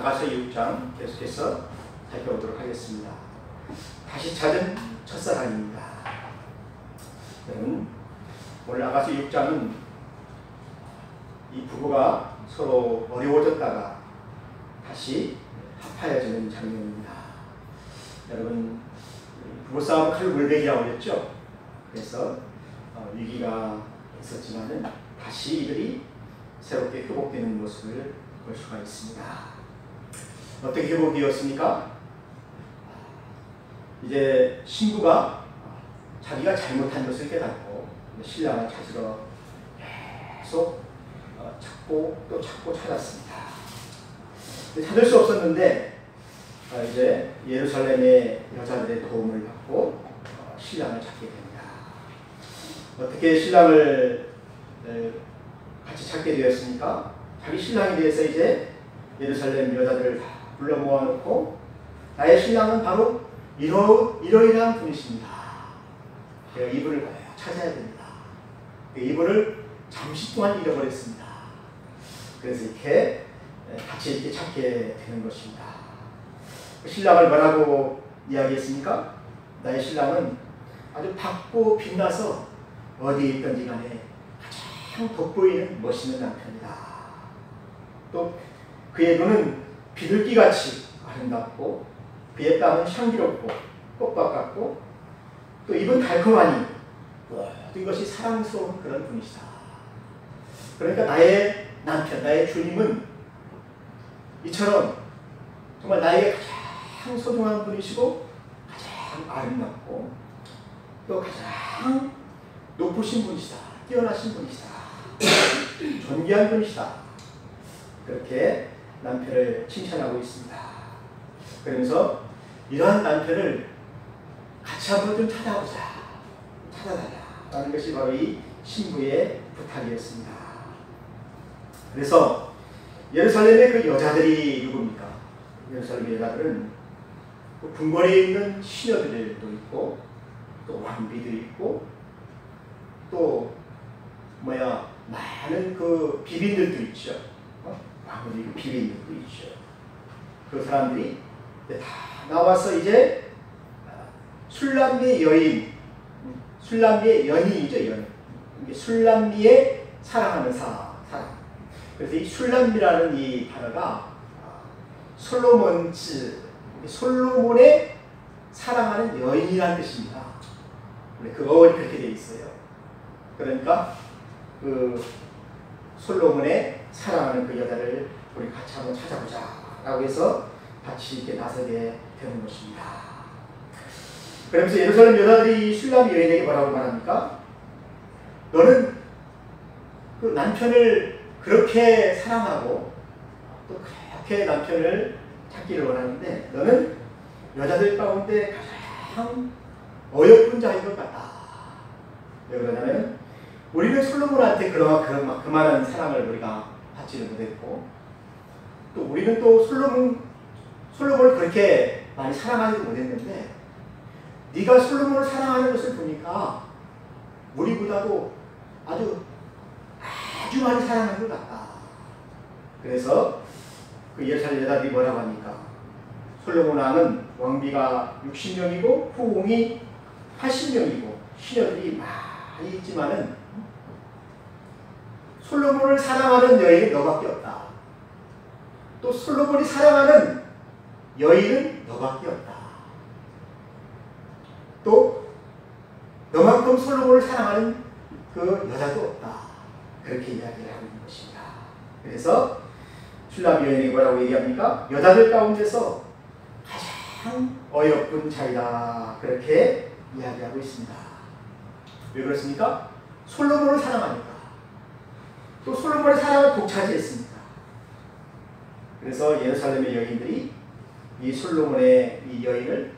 아가서 6장 계속해서 살펴보도록 하겠습니다. 다시 찾은 첫사랑입니다. 여러분, 오늘 아가서 6장은 이 부부가 서로 어려워졌다가 다시 합하여지는 장면입니다. 여러분, 부부싸움 칼물베기라고 했죠. 그래서 위기가 있었지만은 다시 이들이 새롭게 회복되는 모습을 볼 수가 있습니다. 어떻게 회복되었습니까? 이제 신부가 자기가 잘못한 것을 깨닫고 신랑을 찾으러 계속 찾고 또 찾고 찾았습니다. 찾을 수 없었는데 이제 예루살렘의 여자들의 도움을 받고 신랑을 찾게 됩니다. 어떻게 신랑을 같이 찾게 되었습니까? 자기 신랑에 대해서 이제 예루살렘 여자들을 다 불러 모아놓고 나의 신랑은 바로 이러이러한 분이십니다. 제가 이분을 찾아야 됩니다. 이분을 잠시 동안 잃어버렸습니다. 그래서 이렇게 같이 이렇게 찾게 되는 것입니다. 신랑을 뭐라고 이야기했습니까? 나의 신랑은 아주 밝고 빛나서 어디에 있든지 간에 가장 돋보이는 멋있는 남편이다. 또 그의 눈은 비둘기같이 아름답고 그의 땀은 향기롭고 꽃밭 같고 또 입은 달콤하니 모든 것이 사랑스러운 그런 분이시다. 그러니까 나의 남편, 나의 주님은 이처럼 정말 나에게 가장 소중한 분이시고 가장 아름답고 또 가장 높으신 분이시다. 뛰어나신 분이시다. 존귀한 분이시다. 그렇게 남편을 칭찬하고 있습니다. 그러면서 이러한 남편을 같이 한번 좀 찾아보자. 찾아달라라는 것이 바로 이 신부의 부탁이었습니다. 그래서 예루살렘의 그 여자들이 누굽니까? 예루살렘의 여자들은 궁궐에 있는 시녀들도 있고 또 왕비도 있고 또 많은 그 비빈들도 있죠. 왕비도 있고 비빈들도 있죠. 그 사람들이 다 나와서 이제 술람미의 여인, 술람미의 연인이죠. 연인. 술람미의 사랑하는 사람. 그래서 이 술람미라는 이 단어가 솔로몬의 사랑하는 여인이라는 뜻입니다. 그 어원이 그렇게 되어 있어요. 그러니까 그 솔로몬의 사랑하는 그 여자를 우리 같이 한번 찾아보자 라고 해서 같이 이렇게 나서게 되는 것입니다. 그러면서 예루살렘 여자들이 술람미 여인에게 뭐라고 말합니까? 너는 그 남편을 그렇게 사랑하고 또 그렇게 남편을 찾기를 원하는데 너는 여자들 가운데 가장 어여쁜 자인 것 같다. 왜 그러냐면 우리는 솔로몬한테 그만한 사랑을 우리가 받지는 못했고 또 우리는 또 솔로몬을 그렇게 많이 사랑하지도 못했는데 네가 솔로몬을 사랑하는 것을 보니까 우리보다도 아주 많이 사랑하는 것 같다. 그래서 그 예루살렘 여자들이 뭐라고 합니까? 솔로몬 왕은 왕비가 60명이고 후궁이 80명이고 시녀들이 많이 있지만은 솔로몬을 사랑하는 여인은 너밖에 없다. 또 솔로몬이 사랑하는 여인은 너밖에 없다. 또 너만큼 솔로몬을 사랑하는 그 여자도 없다. 그렇게 이야기를 하고 있는 것입니다. 그래서 술람미 여인이 뭐라고 얘기합니까? 여자들 가운데서 가장 어여쁜 자이다. 그렇게 이야기하고 있습니다. 왜 그렇습니까? 솔로몬을 사랑하니까. 또 솔로몬의 사랑을 독차지했습니다. 그래서 예루살렘의 여인들이 이 솔로몬의 이 여인을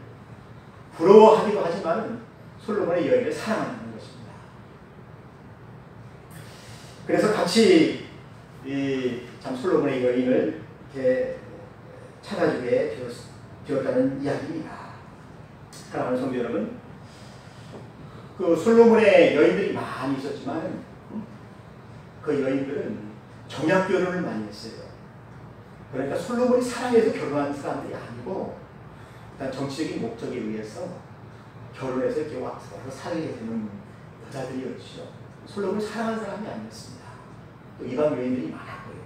부러워하기도 하지만 솔로몬의 여인을 사랑하는 것입니다. 그래서 같이 참 솔로몬의 여인을 이렇게 찾아주게 되었다는 이야기입니다. 사랑하는 성도 여러분, 그 솔로몬의 여인들이 많이 있었지만 그 여인들은 정약 결혼을 많이 했어요. 그러니까 솔로몬이 사랑해서 결혼한 사람들이 아니고 일단 정치적인 목적에 의해서 결혼해서 이렇게 와서 살게 되는 여자들이었죠. 솔로몬을 사랑하는 사람이 아니었습니다. 또 이방 여인들이 많았고요.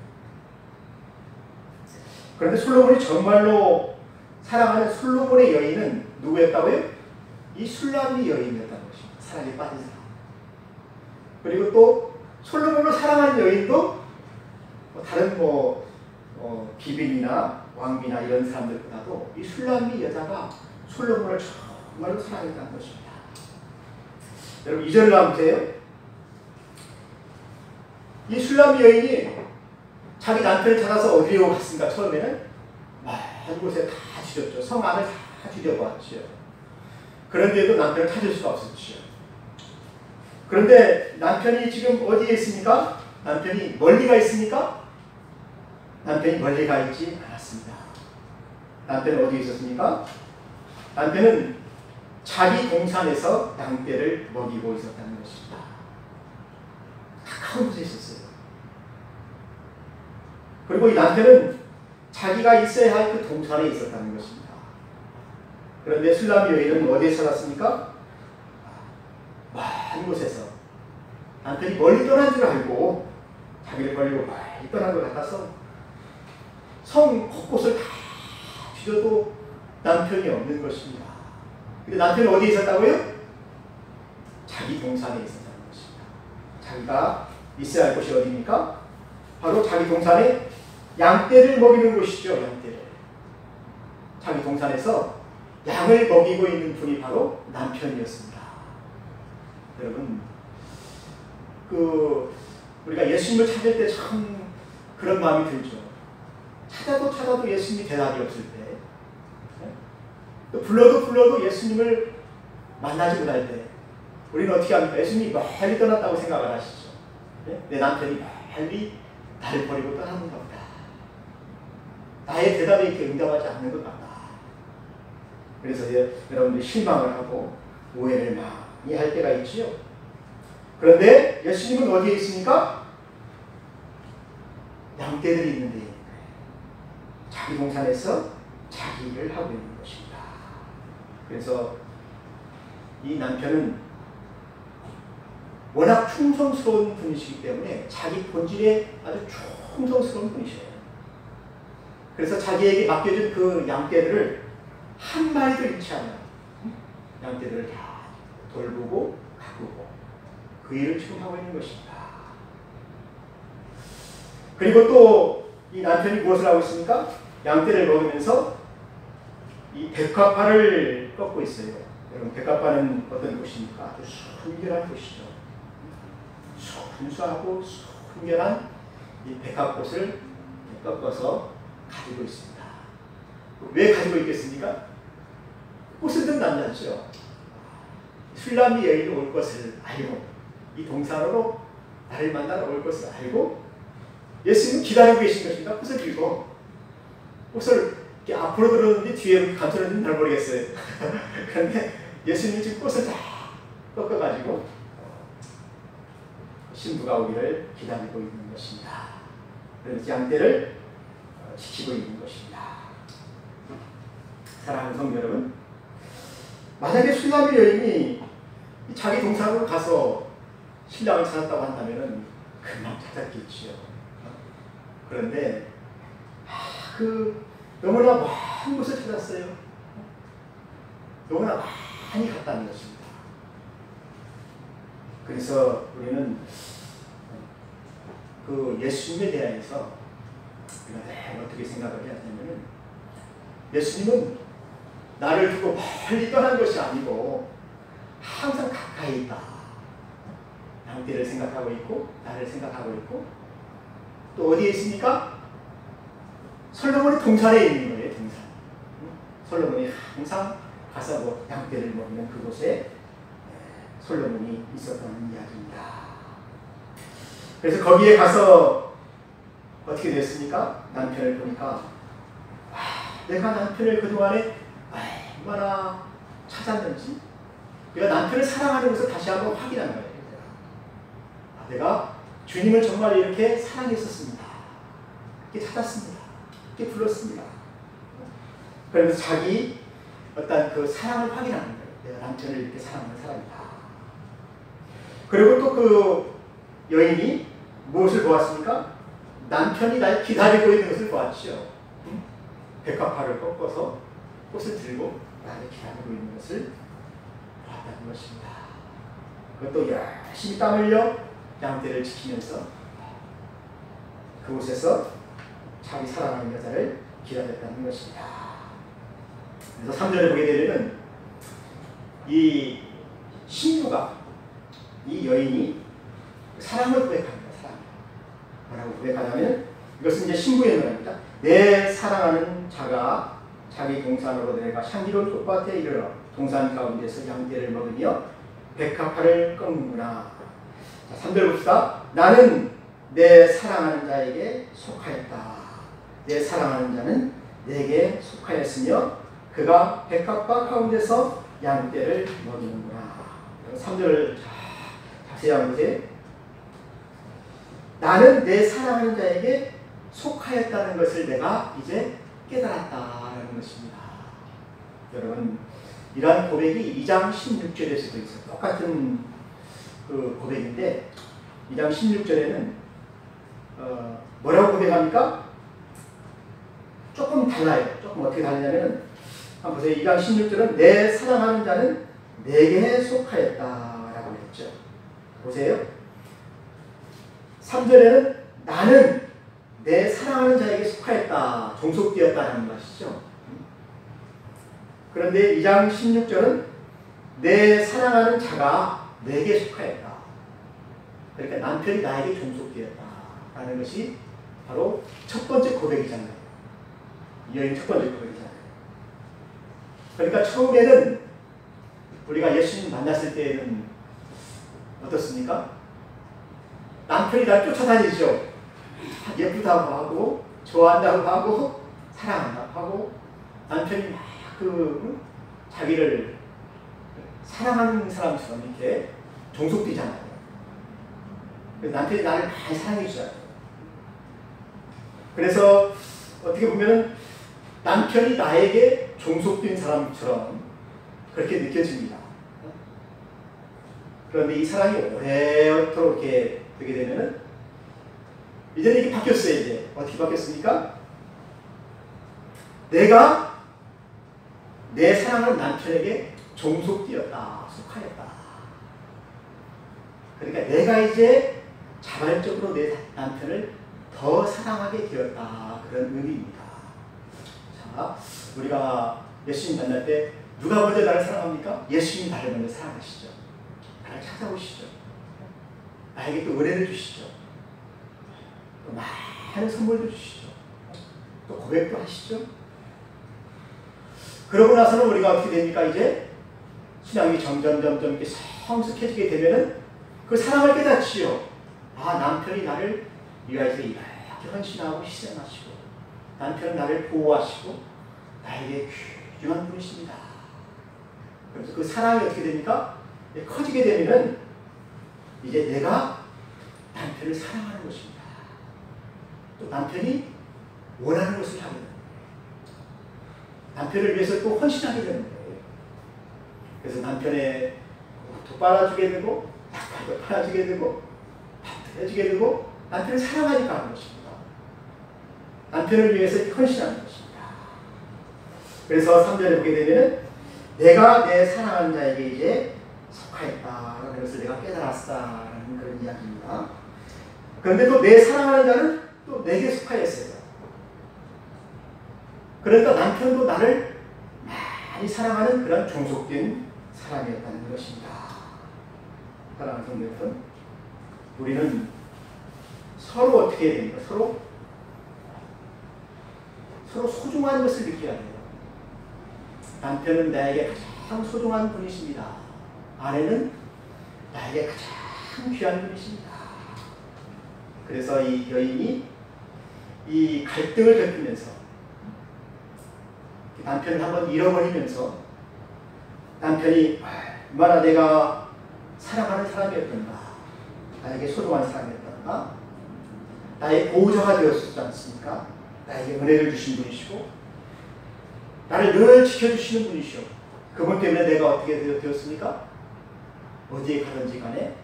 그런데 솔로몬이 정말로 사랑하는 솔로몬의 여인은 누구였다고요? 이 슐라미 여인이었다는 것입니다. 사랑에 빠진 사람. 그리고 또 솔로몬을 사랑하는 여인도 다른 비빈이나 왕비나 이런 사람들보다도 이 슐라미 여자가 솔로몬을 정말로 사랑했다는 것입니다. 여러분 2절을 한번 보세요. 이 슐라미 여인이 자기 남편을 찾아서 어디로 갔습니까? 처음에는 한 곳에 다 뒤졌죠. 성 안을 다 뒤져봤죠. 그런데도 남편을 찾을 수가 없었죠. 그런데 남편이 지금 어디에 있습니까? 남편이 멀리 가 있습니까? 남편이 멀리 가 있지 않았습니다. 남편은 어디에 있었습니까? 남편은 자기 동산에서 양떼를 먹이고 있었다는 것입니다. 가까운 곳에 있었어요. 그리고 이 남편은 자기가 있어야 할 그 동산에 있었다는 것입니다. 그런데 슐라미 여인은 어디에 살았습니까? 먼 곳에서 남편이 멀리 떠난 줄 알고 자기를 버리고 멀리 떠난 것 같아서 성 곳곳을 다 뒤져도 남편이 없는 것입니다. 근데 남편이 어디에 있었다고요? 자기 동산에 있었다는 것입니다. 자기가 있어야 할 곳이 어디입니까? 바로 자기 동산에 양떼를 먹이는 곳이죠. 양떼를. 자기 동산에서 양을 먹이고 있는 분이 바로 남편이었습니다. 여러분, 우리가 예수님을 찾을 때 참 그런 마음이 들죠. 찾아도 예수님이 대답이 없을 때, 또 불러도 예수님을 만나지 못할 때, 우리는 어떻게 합니까? 예수님이 멀리 떠났다고 생각을 하시죠. 내 남편이 멀리 나를 버리고 떠나는가 보다. 나의 대답에 이렇게 응답하지 않는 것 같다. 그래서 여러분들이 실망을 하고 오해를 많이 할 때가 있지요. 그런데 예수님은 어디에 있습니까? 양떼들이 있는 데에 있는 거예요. 자기 동산에서 자기 일을 하고 있는 것입니다. 그래서 이 남편은 워낙 충성스러운 분이시기 때문에 자기 본질에 아주 충성스러운 분이셔요. 그래서 자기에게 맡겨준 그 양떼들을 한 마리도 잃지 않아요. 양떼들을 다 돌보고 가꾸고 그 일을 지금 하고 있는 것입니다. 그리고 또 이 남편이 무엇을 하고 있습니까? 양떼를 먹으면서 이 백합화를 꺾고 있어요. 여러분, 백합화는 어떤 곳입니까? 아주 순결한 곳이죠. 순수하고 순결한 이 백합꽃을 꺾어서 가지고 있습니다. 왜 가지고 있겠습니까? 꽃을 든 남자죠. 슐라미 여인이 올 것을 알고 이 동산으로 나를 만나러 올 것을 알고 예수님은 기다리고 계신 것입니다. 꽃을 들고 꽃을 이렇게 앞으로 들었는지 뒤에 감춰졌는지 잘 모르겠어요. 그런데 예수님이 지금 꽃을 다 꺾어가지고 신부가 오기를 기다리고 있는 것입니다. 그래서 양떼를 지키고 있는 것입니다. 사랑하는 성도 여러분, 만약에 슐라미 여인이 자기 동산으로 가서 신랑을 찾았다고 한다면 금방 찾았겠지요. 그런데 너무나 먼 곳을 찾았어요. 너무나 많이 갔다는 것입니다. 그래서 우리는 그 예수님에 대해서 우리가 어떻게 생각을 해야 되냐면, 예수님은 나를 두고 멀리 떠난 것이 아니고 항상 가까이 있다. 양떼를 생각하고 있고 나를 생각하고 있고, 또 어디에 있습니까? 솔로몬의 동산에 있는 거예요. 동산. 솔로몬이 항상 가서 양떼를 먹는 그곳에 솔로몬이 있었던 이야기입니다. 그래서 거기에 가서 어떻게 됐습니까? 남편을 보니까 내가 남편을 그동안에 얼마나 찾았는지, 내가 남편을 사랑하는 것을 다시 한번 확인한 거예요. 내가 주님을 정말 이렇게 사랑했었습니다. 이렇게 찾았습니다. 이렇게 불렀습니다. 그러면서 자기 어떤 그 사랑을 확인하는 거예요. 내가 남편을 이렇게 사랑하는 사람이다. 그리고 또 그 여인이 무엇을 보았습니까? 남편이 날 기다리고 있는 것을 보았죠. 백합화를 꺾어서 꽃을 들고 나를 기다리고 있는 것을 보았다는 것입니다. 그것도 열심히 땀 흘려 양떼를 지키면서 그곳에서 자기 사랑하는 여자를 기다렸다는 것입니다. 그래서 3절에 보게 되면 이 신부가 이 여인이 사랑을 고백합니다. 사랑. 뭐라고 고백하냐면 이것은 이제 신부의 노래입니다. 내 사랑하는 자가 자기 동산으로 내려가 향기로운 꽃밭에 이르러 동산 가운데서 양떼를 먹으며 백합화를 꺾는구나. 자, 3절 봅시다. 나는 내 사랑하는 자에게 속하였다. 내 사랑하는 자는 내게 속하였으며 그가 백합화 가운데서 양떼를 먹이는구나. 3절 자세히 한번 보세요. 나는 내 사랑하는 자에게 속하였다는 것을 내가 이제 깨달았다라는 것입니다. 여러분, 이러한 고백이 2장 16절에서도 있어요. 똑같은 그 고백인데 2장 16절에는 뭐라고 고백합니까? 조금 달라요. 조금 어떻게 다르냐면 한번 보세요. 2장 16절은 내 사랑하는 자는 내게 속하였다라고 했죠. 보세요. 3절에는 나는 내 사랑하는 자에게 속하였다, 종속되었다는 것이죠. 그런데 2장 16절은 내 사랑하는 자가 내게 속하였다. 그러니까 남편이 나에게 종속되었다라는 것이 바로 첫 번째 고백이잖아요. 이 여인 첫 번째 고백이잖아요. 그러니까 처음에는 우리가 예수님 만났을 때에는 어떻습니까? 남편이 날 쫓아다니죠. 예쁘다고 하고 좋아한다고 하고 사랑한다고 하고 남편이 막 자기를 사랑하는 사람처럼 이렇게 종속되잖아요. 그래서 남편이 나를 많이 사랑해 주잖아요. 그래서 어떻게 보면 남편이 나에게 종속된 사람처럼 그렇게 느껴집니다. 그런데 이 사랑이 오래도록 이렇게 되게 되면은 이제는 이게 바뀌었어요. 이제 어떻게 바뀌었습니까? 내가 내 사랑하는 남편에게 종속되었다, 속하였다. 그러니까 내가 이제 자발적으로 내 남편을 더 사랑하게 되었다, 그런 의미입니다. 자, 우리가 예수님 만날 때 누가 먼저 나를 사랑합니까? 예수님이 나를 먼저 사랑하시죠. 나를 찾아오시죠. 나에게 또 은혜를 주시죠. 또 많은 선물도 주시죠. 또 고백도 하시죠. 그러고 나서는 우리가 어떻게 됩니까? 이제 신앙이 점점 이렇게 성숙해지게 되면은 그 사랑을 깨닫지요. 아, 남편이 나를 위하여서 이렇게 헌신하고 희생하시고 남편은 나를 보호하시고 나에게 귀중한 분이십니다. 그래서 그 사랑이 어떻게 됩니까? 커지게 되면은 이제 내가 남편을 사랑하는 것입니다. 또 남편이 원하는 것을 하게 됩니다. 남편을 위해서 또 헌신하게 되는 거예요. 그래서 남편의 옷도 빨아주게 되고 약간도 빨아주게 되고 밥도 해주게 되고 남편을 사랑하니까 하는 것입니다. 남편을 위해서 헌신하는 것입니다. 그래서 3절에 보게 되면 내가 내 사랑하는 자에게 이제 속하였다라는 것을 내가 깨달았다라는 그런 이야기입니다. 그런데 또 내 사랑하는 자는 또 내게 속하였어요. 그러니까 남편도 나를 많이 사랑하는 그런 종속된 사람이었다는 것입니다. 사랑하는 성도 여러분, 우리는 서로 어떻게 해야 됩니까? 서로 소중한 것을 느껴야 돼요. 남편은 나에게 가장 소중한 분이십니다. 아내는 나에게 가장 귀한 분이십니다. 그래서 이 여인이 이 갈등을 겪으면서 남편을 한번 잃어버리면서 남편이 얼마나 내가 사랑하는 사람이었던가, 나에게 소중한 사람이었던가, 나의 보호자가 되었었지 않습니까? 나에게 은혜를 주신 분이시고 나를 늘 지켜주시는 분이시오. 그분 때문에 내가 어떻게 되었습니까? 어디에 가든지 간에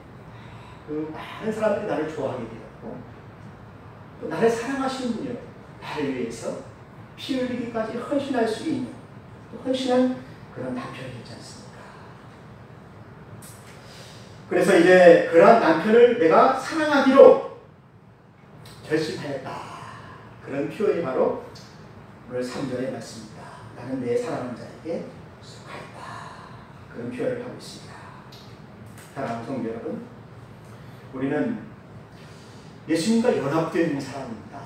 그 많은 사람들이 나를 좋아하게 되었고 또 나를 사랑하시는 분이요. 나를 위해서 피 흘리기까지 헌신할 수 있는 또 헌신한 그런 남편이 있지 않습니까? 그래서 이제 그러한 남편을 내가 사랑하기로 결심하였다. 그런 표현이 바로 오늘 3절의 말씀입니다. 나는 내 사랑하는 자에게 속하였다. 그런 표현을 하고 있습니다. 사랑하는 성도 여러분, 우리는 예수님과 연합된 사람입니다.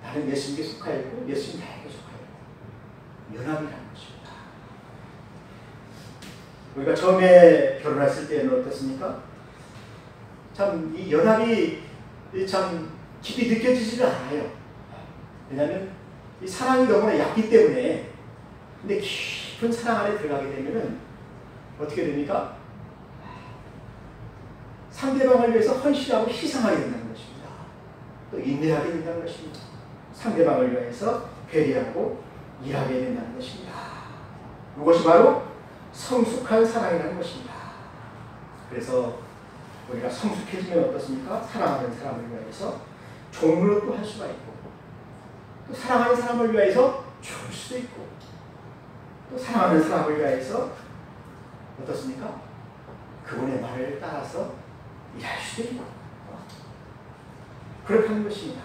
나는 예수님께 속하였고 예수님 나에게 속하였고 연합이라는 것입니다. 우리가 처음에 결혼했을 때는 어떻습니까? 참 이 연합이 참 깊이 느껴지지를 않아요. 왜냐하면 이 사랑이 너무나 얕기 때문에. 근데 깊은 사랑 안에 들어가게 되면은 어떻게 됩니까? 상대방을 위해서 헌신하고 희생하게 된다는 것입니다. 또 인내하게 된다는 것입니다. 상대방을 위해서 배려하고 일하게 된다는 것입니다. 이것이 바로 성숙한 사랑이라는 것입니다. 그래서 우리가 성숙해지면 어떻습니까? 사랑하는 사람을 위해서 종로도 할 수가 있고 또 사랑하는 사람을 위해서 죽을 수도 있고 또 사랑하는 사람을 위해서 어떻습니까? 그분의 말을 따라서 일할 수도 있고 그렇게 하는 것입니다.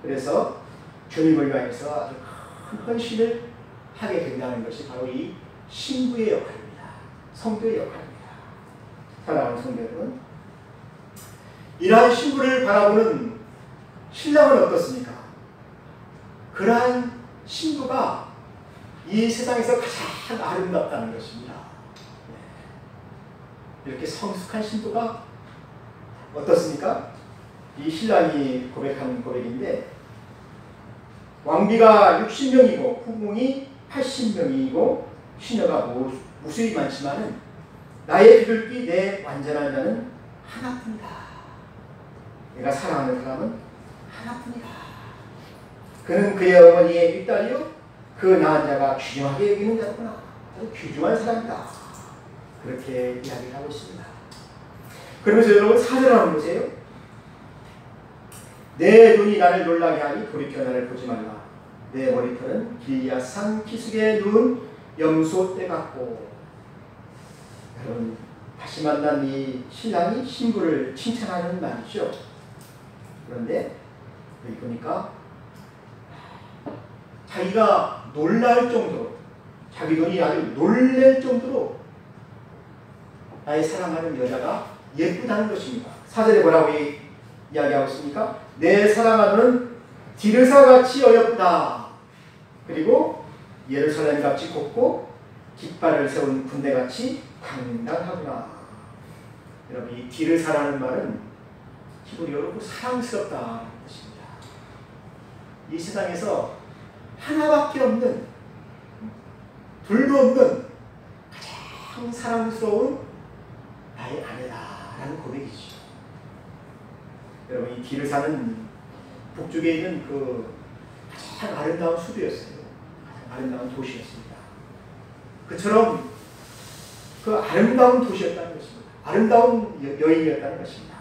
그래서 주님을 위해서 아주 큰 헌신을 하게 된다는 것이 바로 이 신부의 역할입니다. 성도의 역할입니다. 사랑하는 성도 여러분, 이러한 신부를 바라보는 신랑은 어떻습니까? 그러한 신부가 이 세상에서 가장 아름답다는 것입니다. 이렇게 성숙한 신부가 어떻습니까? 이 신랑이 고백하는 고백인데 왕비가 60명이고 후궁이 80명이고 시녀가 무수히 많지만은 나의 비둘기 내 완전한 자는 하나뿐이다. 내가 사랑하는 사람은 하나뿐이다. 그는 그의 어머니의 윗딸이요 그 낳은 자가 귀중하게 여기는 자구나. 아주 귀중한 사람이다. 그렇게 이야기를 하고 있습니다. 그러면서 여러분 4절 한번 보세요. 내 눈이 나를 놀라게 하니 돌이켜 나를 보지 말라. 내 머리털은 길리앗산 기슭에 누운 염소떼 같고. 여러분 다시 만난 이 신랑이 신부를 칭찬하는 말이죠. 그런데 여기 보니까 자기가 놀랄 정도로 자기 눈이 아주 놀랄 정도로 나의 사랑하는 여자가 예쁘다는 것입니다. 4절에 뭐라고 이야기하고 있습니까? 내 사랑하는 디르사같이 어여쁘다. 그리고 예루살렘같이 곱고 깃발을 세운 군대같이 당당하구나. 여러분 이 디르사라는 말은 히브리어로 사랑스럽다는 뜻입니다. 이 세상에서 하나밖에 없는 둘도 없는 가장 사랑스러운 나의 아내다라는 고백이죠. 여러분 이 디르사는 북쪽에 있는 그 가장 아름다운 수도였어요. 가장 아름다운 도시였습니다. 그처럼 그 아름다운 도시였다는 것입니다. 아름다운 여인이었다는 것입니다.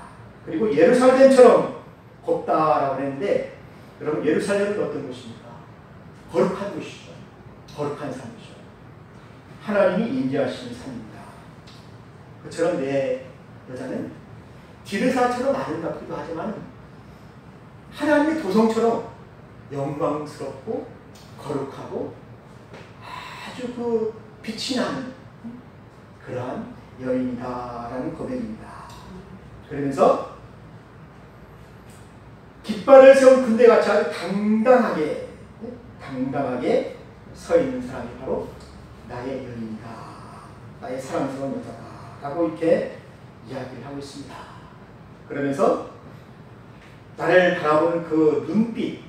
그리고 예루살렘처럼 곱다라고 했는데 여러분 예루살렘은 어떤 곳입니까? 거룩한 곳이죠. 거룩한 산이죠. 하나님이 인도하시는 산입니다. 그처럼 내 여자는 디르사처럼 아름답기도 하지만 하나님의 도성처럼 영광스럽고 거룩하고 아주 그 빛이 나는 그러한 여인이다라는 고백입니다. 그러면서 깃발을 세운 군대같이 아주 당당하게 서 있는 사람이 바로 나의 여인이다. 나의 사랑스러운 여자다. 라고 이렇게 이야기를 하고 있습니다. 그러면서 나를 바라보는 그 눈빛,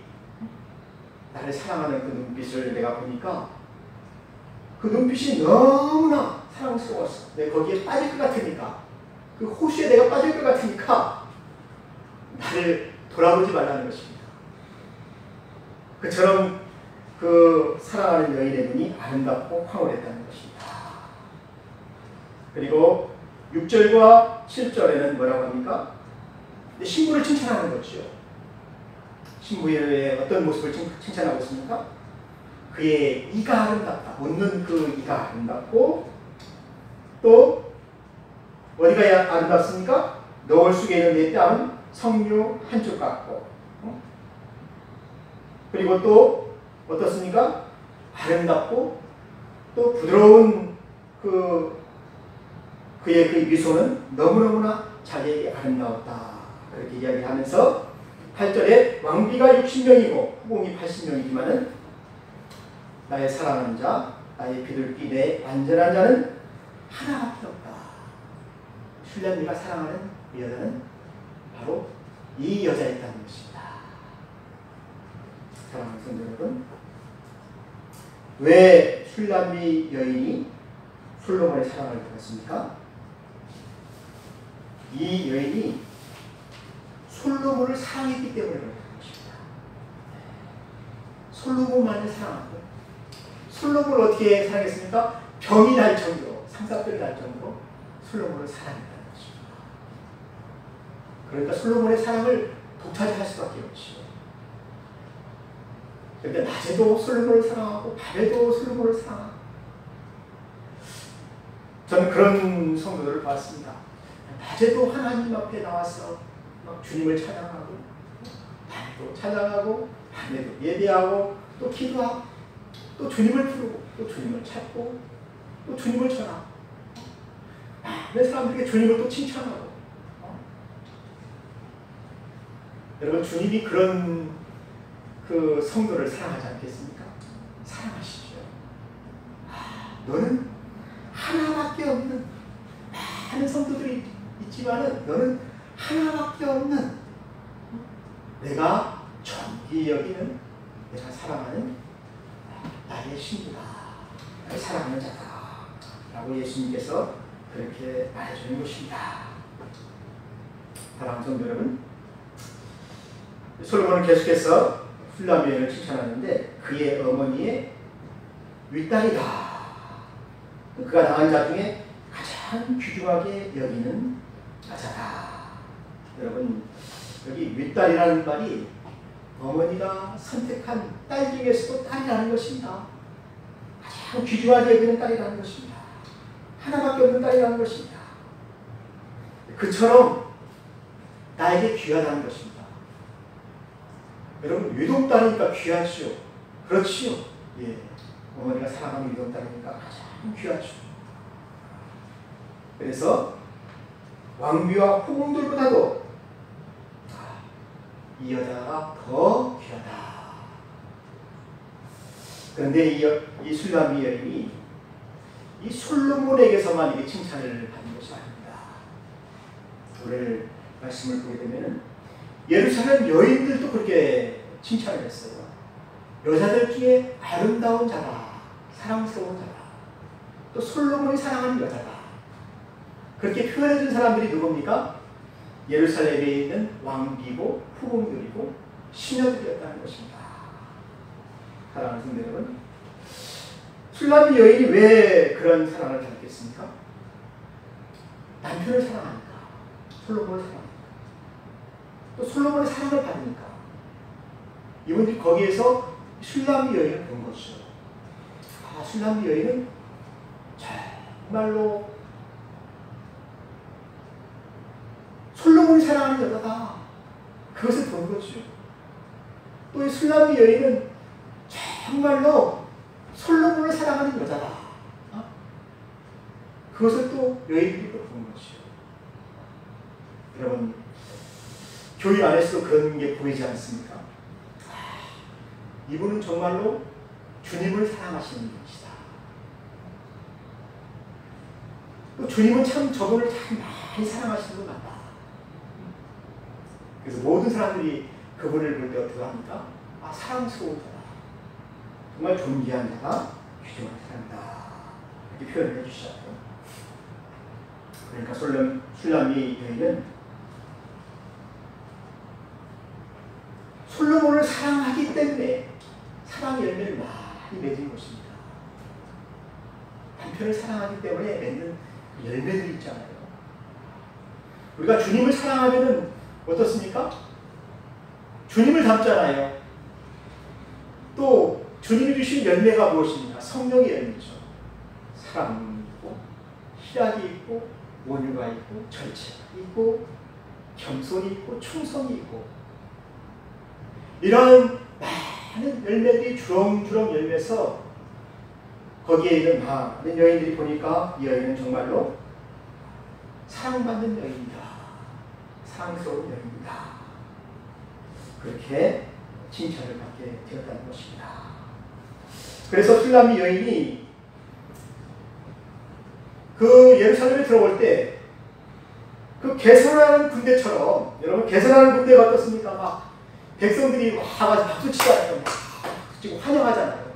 나를 사랑하는 그 눈빛을 내가 보니까 그 눈빛이 너무나 사랑스러웠어. 내가 거기에 빠질 것 같으니까, 그 호수에 내가 빠질 것 같으니까 나를 돌아보지 말라는 것입니다. 그처럼 그 사랑하는 여인의 눈이 아름답고 황홀했다는 것입니다. 그리고 6절과 7절에는 뭐라고 합니까? 신부를 칭찬하는 거죠. 신부의 어떤 모습을 칭찬하고 있습니까? 그의 이가 아름답다. 웃는 그 이가 아름답고, 또 어디가 아름답습니까? 너울 속에 있는 내 뺨은 석류 한 쪽 같고, 그리고 또 어떻습니까? 아름답고 또 부드러운 그의 그 미소는 너무너무나 자기에게 아름다웠다. 그렇게 이야기하면서 8절에 왕비가 60명이고 후궁이 80명이지만은 나의 사랑하는 자, 나의 비둘기, 내 완전한 자는 하나밖에 없다. 슐렘이가 사랑하는 이 여자는 바로 이 여자였다는 것입니다. 사랑하는 성도 여러분, 왜 슐람미 여인이 솔로몬의 사랑을 받았습니까? 이 여인이 솔로몬을 사랑했기 때문에 그런 것입니다. 솔로몬만을 사랑하고, 솔로몬을 어떻게 사랑했습니까? 병이 날 정도로, 상사병이 날 정도로 솔로몬을 사랑했다는 것입니다. 그러니까 솔로몬의 사랑을 독차지할 수밖에 없지요. 그러니까 낮에도 솔로몬을 사랑하고 밤에도 솔로몬을 사랑하고, 저는 그런 성도들을 봤습니다. 낮에도 하나님 앞에 나와서 막 주님을 찬양하고, 밤에도 찬양하고, 밤에도 예배하고, 또 기도하고, 또 주님을 부르고, 또 주님을 찾고, 또 주님을 전하고, 내 사람들에게 주님을 또 칭찬하고. 여러분, 주님이 그런 그 성도를 사랑하지 않겠습니까? 사랑하시죠. 너는 하나밖에 없는, 많은 성도들이 있지만은 너는 하나밖에 없는, 내가 존귀 여기는, 내가 사랑하는 나의 신부다, 나의 사랑하는 자다 라고 예수님께서 그렇게 말해주는 것입니다. 사랑하는 성도 여러분, 솔로몬은 계속해서 훌람 여인을 칭찬하는데 그의 어머니의 윗딸이다. 그가 낳은 자 중에 가장 귀중하게 여기는 자다. 여러분, 여기 윗딸이라는 말이 어머니가 선택한 딸 중에서도 딸이라는 것입니다. 가장 귀중하게 여기는 딸이라는 것입니다. 하나밖에 없는 딸이라는 것입니다. 그처럼 나에게 귀하다는 것입니다. 여러분, 외동딸이니까 귀하지요. 그렇지요. 예. 어머니가 사랑하는 외동딸이니까 가장 귀하죠. 그래서 왕비와 후궁들보다도 이 여자가 더 귀하다. 그런데 이 슐람미 여인이 이 솔로몬에게서만 이게 칭찬을 받는 것이 아닙니다. 오늘 말씀을 보게 되면은 예루살렘 여인들도 그렇게 칭찬을 했어요. 여자들 중에 아름다운 자다, 사랑스러운 자다, 또 솔로몬이 사랑하는 여자다. 그렇게 표현해 준 사람들이 누굽니까? 예루살렘에 있는 왕비고 후궁들이고 시녀들이었다는 것입니다. 사랑하는 성도 여러분, 슐람미 여인이 왜 그런 사랑을 받았겠습니까? 남편을 사랑하니까, 솔로몬을 사랑하니까, 또 솔로몬의 사랑을 받으니까 이분들이 거기에서 슐람미 여인을 본 것이죠. 슐람미 여인은 정말로 솔로몬이 사랑하는 여자다. 그것을 본 거죠. 또 이 슐람미 여인은 정말로 솔로몬을 사랑하는 여자다. 그것을 또 여인들이 또 본 것이죠. 여러분, 교회 안에서도 그런 게 보이지 않습니까? 이분은 정말로 주님을 사랑하시는 분이시다. 또 주님은 참 저분을 참 많이 사랑하시는 분 같다. 그래서 모든 사람들이 그분을 볼 때 어떻게 합니까? 사랑스러운 자다. 정말 존귀한 자다. 귀중한 사람이다. 이렇게 표현을 해주시잖아요. 그러니까 슐람미 여인은 솔로몬을 사랑하기 때문에 사랑의 열매를 많이 맺은 것입니다. 남편을 사랑하기 때문에 맺는 열매들이 있잖아요. 우리가 주님을 사랑하면은 어떻습니까? 주님을 닮잖아요. 또 주님이 주신 열매가 무엇입니까? 성령의 열매죠. 사랑이 있고 희락이 있고 온유가 있고 절제가 있고 겸손이 있고 충성이 있고 이런 많은 열매들이 주렁주렁 열매서 거기에 있는 많은 여인들이 보니까 이 여인은 정말로 사랑받는 여인이다. 사랑스러운 여인이다. 그렇게 칭찬을 받게 되었다는 것입니다. 그래서 술람미 여인이 그 예루살렘에 들어올 때 그 개선하는 군대처럼, 여러분 개선하는 군대가 어떻습니까? 막 백성들이 와가지고 박수 치잖아요. 막 지금 환영하잖아요.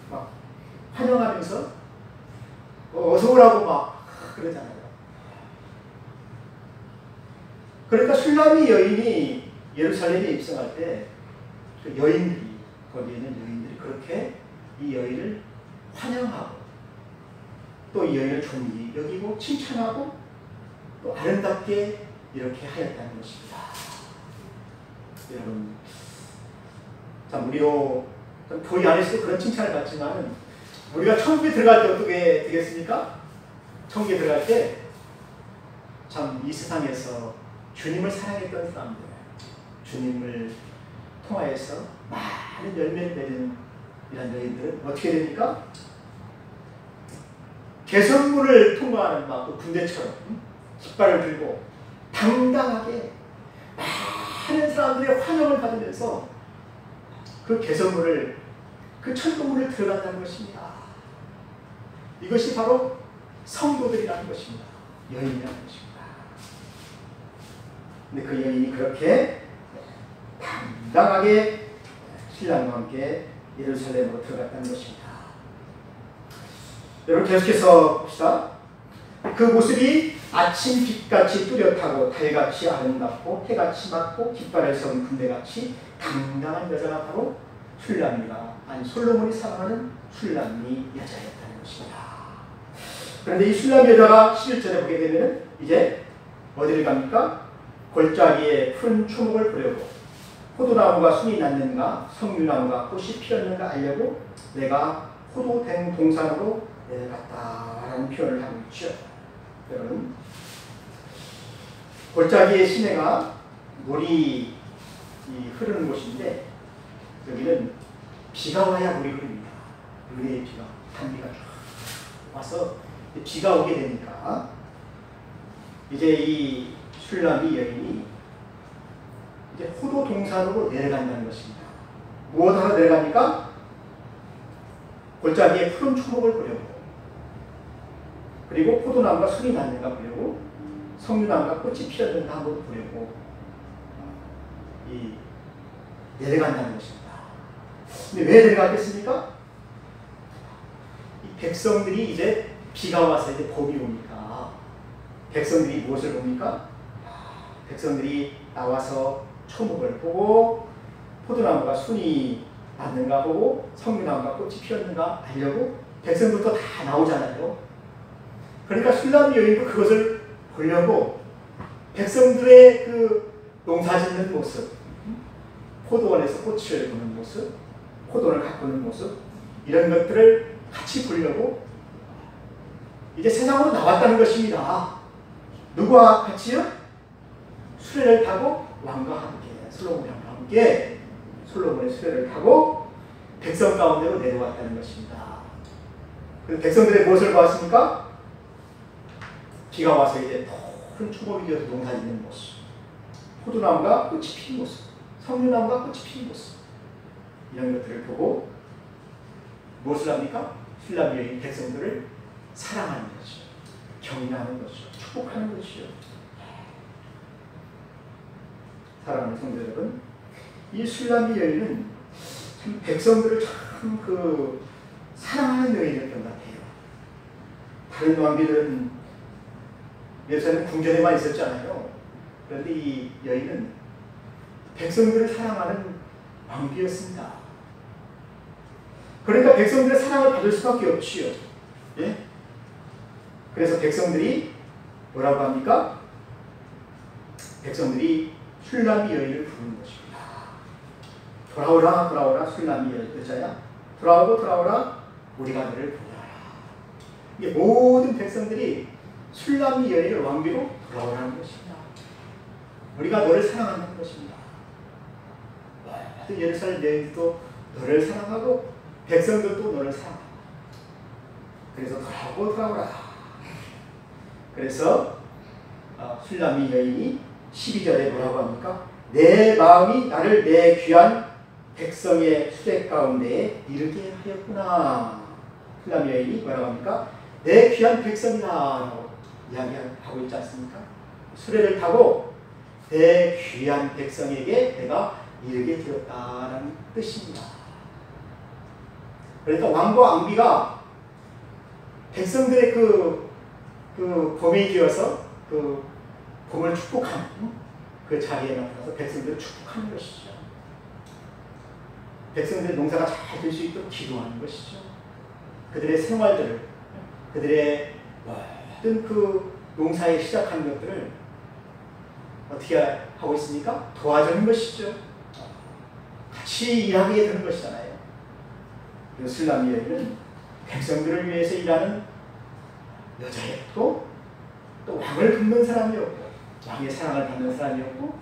막 환영하면서 어서 오라고 막 그러잖아요. 그러니까 술람미 여인이 예루살렘에 입성할 때 그 여인들이, 거기에 있는 여인들이 그렇게 이 여인을 환영하고 또 이 여인을 존귀히 여기고 칭찬하고 또 아름답게 이렇게 하였다는 것입니다. 여러분, 참 우리도 교회 안에서도 그런 칭찬을 받지만 우리가 천국에 들어갈 때 어떻게 되겠습니까? 천국에 들어갈 때 참 이 세상에서 주님을 사랑했던 사람들, 주님을 통하여서 많은 열매를 맺는 이런 여인들은 어떻게 됩니까? 개선문을 통과하는 막 그 군대처럼 깃발을 들고 당당하게 많은 사람들의 환영을 받으면서 그 개선문을, 그 천국문을 들어간다는 것입니다. 이것이 바로 성도들이라는 것입니다. 여인이라는 것입니다. 근데 그 여인이 그렇게 당당하게 신랑과 함께 예루살렘으로 들어갔다는 것입니다. 여러분 계속해서 봅시다. 그 모습이 아침 빛같이 뚜렷하고 달같이 아름답고 해같이 맑고 깃발을 세운 군대같이 당당한 여자가 바로 술람미가, 아니 솔로몬이 사랑하는 술람미 여자였다는 것입니다. 그런데 이 술람미 여자가 11절에 보게 되면 이제 어디를 갑니까? 골짜기에 푸른 초목을 보려고 포도나무가 순이 났는가 석류나무가 꽃이 피었는가 알려고 내가 포도된 동산으로 내려갔다라는 표현을 하고 있죠. 여러분, 골짜기의 시내가 물이 흐르는 곳인데 여기는 비가 와야 물이 흐릅니다. 은혜의 비가, 단비가 쫙 와서 비가 오게 되니까 이제 이 술람미 여인이 이제 포도 동산으로 내려간다는 것입니다. 무엇하러 내려갑니까? 골짜기에 푸른 초목을 보려고, 그리고 포도나무가 순이 났는가 보려고, 석류나무가 꽃이 피었는가 한번 보려고 내려간다는 것입니다. 근데 왜 내려갔겠습니까? 이 백성들이 이제 비가 와서 이제 봄이 오니까 백성들이 무엇을 봅니까? 백성들이 나와서 초목을 보고 포도나무가 순이 났는가 보고 석류나무가 꽃이 피었는가 알려고 백성부터 다 나오잖아요. 그러니까 술람미 여인도 그것을 보려고 백성들의 그 농사짓는 모습, 포도원에서 꽃을 보는 모습, 포도를 가꾸는 모습, 이런 것들을 같이 보려고 이제 세상으로 나왔다는 것입니다. 누구와 같이요? 수레를 타고 왕과 함께, 솔로몬과 함께 솔로몬의 수레를 타고 백성 가운데로 내려왔다는 것입니다. 그래서 백성들의 무엇을 보았습니까? 비가 와서 이제 푸른 초목이 되어서 농사짓는 모습, 포도나무가 꽃이 핀 모습, 석류나무가 꽃이 핀 모습, 이런 것들을 보고 무엇을 합니까? 술람미 여인 백성들을 사랑하는 것이요, 경외하는 것이요, 축복하는 것이요. 사랑하는 성도 여러분, 이 술람미 여인은 참 백성들을 참 사랑하는 여인이었던 것 같아요. 다른 왕비들은 예루살렘 궁전에만 있었잖아요. 그런데 이 여인은 백성들을 사랑하는 왕비였습니다. 그러니까 백성들의 사랑을 받을 수밖에 없지요. 예? 그래서 백성들이 뭐라고 합니까? 백성들이 술람미 여인을 부르는 것입니다. 돌아오라 돌아오라 술람미 여자야, 돌아오라 우리가 너를 보아라. 이게 모든 백성들이 술람미 여인을 왕비로 돌아오라는 것입니다. 우리가 너를 사랑한다는 것입니다. 모든 예루살렘 여인도 너를 사랑하고 백성들도 너를 사랑한다. 그래서 돌아오라. 그래서 술람미 여인이 12절에 뭐라고 합니까? 내 마음이 나를 내 귀한 백성의 수레 가운데에 이르게 하였구나. 술람미 여인이 뭐라고 합니까? 내 귀한 백성이다 라고 이야기하고 있지 않습니까? 수레를 타고 내 귀한 백성에게 내가 이르게 되었다라는 뜻입니다. 그러니까 왕과 왕비가 백성들의 그 범이 되어서 그 범을 축복하는 그 자리에 나타나서 백성들을 축복하는 것이죠. 백성들의 농사가 잘 될 수 있도록 기도하는 것이죠. 그들의 생활들을, 그들의 모든 그 농사에 시작하는 것들을 어떻게 하고 있습니까? 도와주는 것이죠. 같이 일하게 되는 것이잖아요. 그래서 술람미 여인은 백성들을 위해서 일하는 여자였고, 또 왕을 돕는 사람이었고, 왕의 사랑을 받는 사람이었고,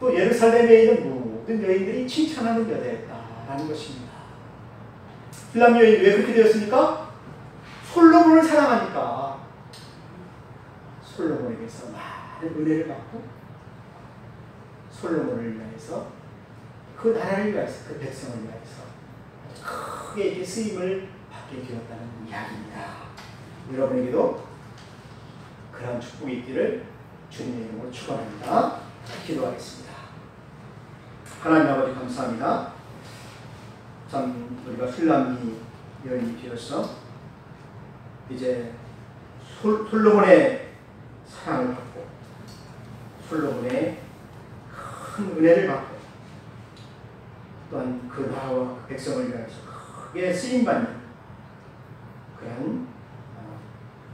또 예루살렘에 있는 모든 여인들이 칭찬하는 여자였다라는 것입니다. 술람미 여인이 왜 그렇게 되었습니까? 솔로몬을 사랑하니까. 솔로몬에게서 많은 은혜를 받고, 솔로몬을 위해서, 그 나라를 위해서, 그 백성을 위해서 크게 이렇게 쓰임을 받게 되었다는 이야기입니다. 여러분에게도 그런 축복이 있기를 주님의 이름으로 축원합니다. 기도하겠습니다. 하나님 아버지 감사합니다. 참 우리가 술람미 여인이 되어서 이제 솔로몬의 사랑을 받고 솔로몬의 큰 은혜를 받고 또한 그 나라와 그 백성을 위해서 크게 쓰임받는 그런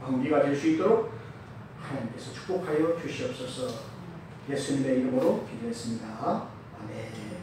왕비가 될 수 있도록 하나님께서 축복하여 주시옵소서. 예수님의 이름으로 기도했습니다. 아멘.